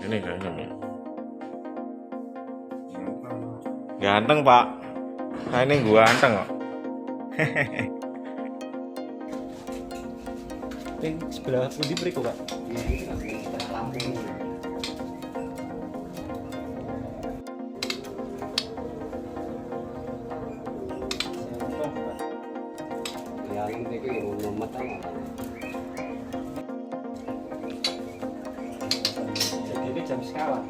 Ini kayaknya ganteng pak, nah ini gua ganteng kok. Yang sebelah pundi mriku Pak? Ya ini nomor Jadi jam sekawan.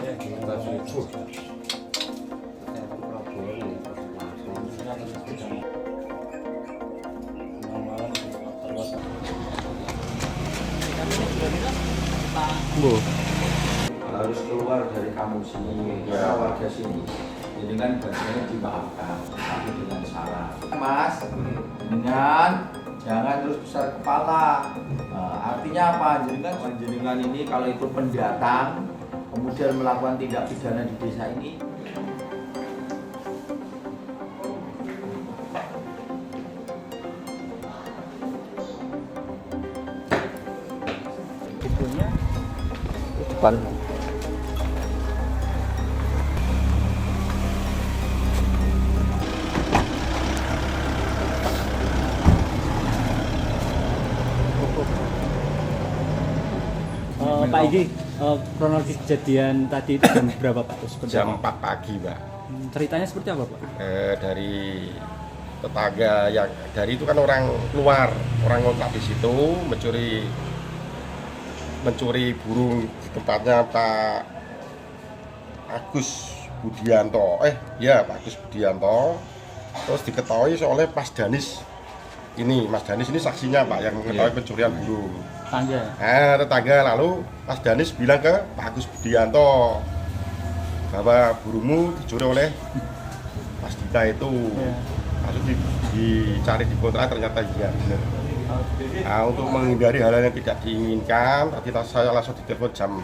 Ya, jam subuh. Bu, harus keluar dari kampung sini, ya warga sini. Jadi kan bagiannya dimaafkan, tapi dengan syarat. Mas, dengan jangan terus besar kepala. Artinya apa? Jenengan ini kalau itu pendatang, kemudian melakukan tindak pidana di desa ini, ibunya depan. Pak Igi, kronologi kejadian tadi itu jam berapa Pak? Jam 4 pagi pak. Ceritanya seperti apa Pak? Dari tetangga yang dari itu kan orang luar, orang ngontrak di situ mencuri burung di tempatnya Pak Agus Budianto. Pak Agus Budianto. Terus diketahui soalnya Mas Danis ini saksinya Pak yang mengetahui pencurian burung. Tetangga. Tetangga, lalu Mas Danis bilang ke Pak Agus Budianto bahwa burungmu dicuri oleh Mas Dita itu. Lalu dicari di kontra, ternyata iya benar. Nah, untuk menghindari hal yang tidak diinginkan, tadi saya langsung ditelepon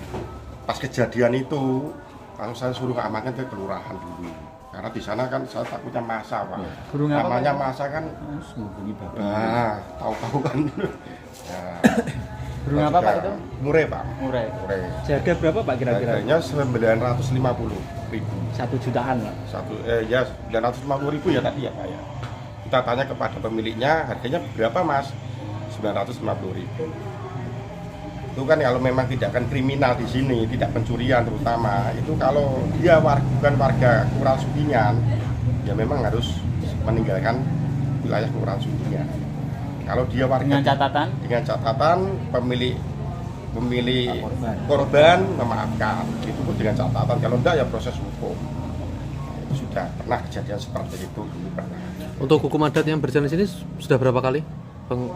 pas kejadian itu, langsung saya suruh amankan ke kelurahan dulu. Karena di sana kan saya takutnya masa Pak. Namanya masa kan Sembunyi Bapak. Tahu-tahu kan. Burung apa Pak itu? Murai Pak. Murai. Harga berapa Pak kira-kira? Harganya 950.000. 1 jutaan Pak. 950.000 ya tadi ya Pak ya. Kita tanya kepada pemiliknya harganya berapa Mas? 950.000. Itu kan kalau memang tidak akan kriminal di sini, tidak pencurian terutama. Itu kalau dia bukan warga Kelurahan Sudingan, ya memang harus meninggalkan wilayah Kelurahan Sudingan. Kalau dia warga dengan catatan pemilik korban memaafkan, itu pun dengan catatan. Kalau enggak ya proses hukum. Itu sudah pernah kejadian seperti itu dulu pernah. Untuk hukum adat yang berjalan di sini sudah berapa kali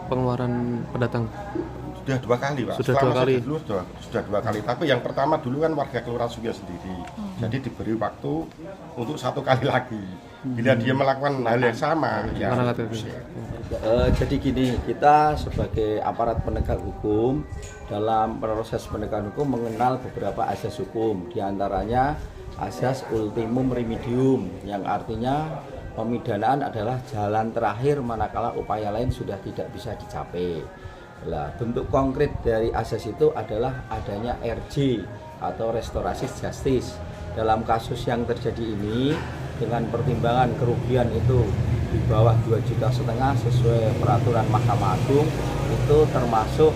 pengeluaran pendatang? Sudah 2 kali Pak. Sudah 2 kali. Dulu sudah 2 kali. Tapi yang pertama dulu kan warga Kelurahan Sudingan sendiri. Jadi diberi waktu untuk 1 kali lagi. Bila dia melakukan hal yang sama, ya. Jadi gini, kita sebagai aparat penegak hukum dalam proses penegakan hukum mengenal beberapa asas hukum. Di antaranya asas ultimum remedium, yang artinya pemidanaan adalah jalan terakhir manakala upaya lain sudah tidak bisa dicapai. Nah, bentuk konkret dari asas itu adalah adanya RJ atau restorasi justice. Dalam kasus yang terjadi ini, dengan pertimbangan kerugian itu di bawah 2,5 juta sesuai peraturan Mahkamah Agung, itu termasuk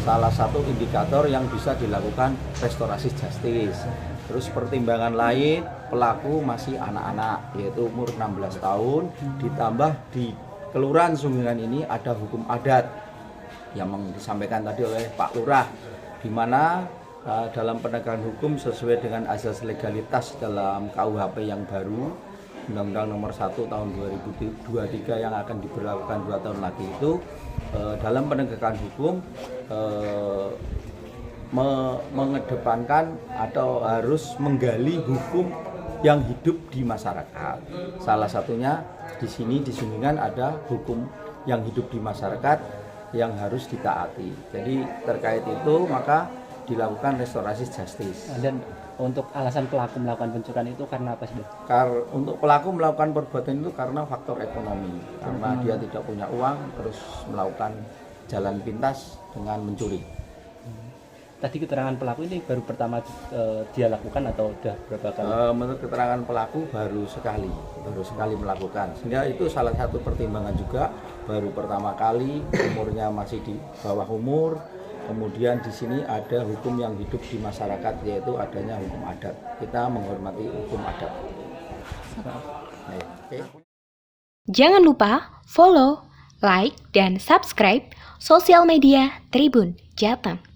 salah satu indikator yang bisa dilakukan restorasi justice. Terus pertimbangan lain, pelaku masih anak-anak, yaitu umur 16 tahun, ditambah di Kelurahan Sudingan ini ada hukum adat yang disampaikan tadi oleh Pak Lurah, di mana dalam penegakan hukum sesuai dengan asas legalitas dalam KUHP yang baru, Undang-Undang Nomor 1 Tahun 2023 yang akan diberlakukan 2 tahun lagi itu, dalam penegakan hukum mengedepankan atau harus menggali hukum yang hidup di masyarakat. Salah satunya di sini di Sudingan ada hukum yang hidup di masyarakat yang harus ditaati. Jadi terkait itu maka dilakukan restorasi justice. Dan Untuk alasan pelaku melakukan pencurian itu karena apa sih, Bang? Untuk pelaku melakukan perbuatan itu karena faktor ekonomi, karena dia tidak punya uang terus melakukan jalan pintas dengan mencuri. Tadi keterangan pelaku ini baru pertama dia lakukan atau udah berapa kali? Menurut keterangan pelaku baru sekali melakukan. Sehingga itu salah satu pertimbangan juga, baru pertama kali, umurnya masih di bawah umur. Kemudian di sini ada hukum yang hidup di masyarakat, yaitu adanya hukum adat. Kita menghormati hukum adat. Oke. Jangan lupa follow, like, dan subscribe sosial media Tribun Jateng.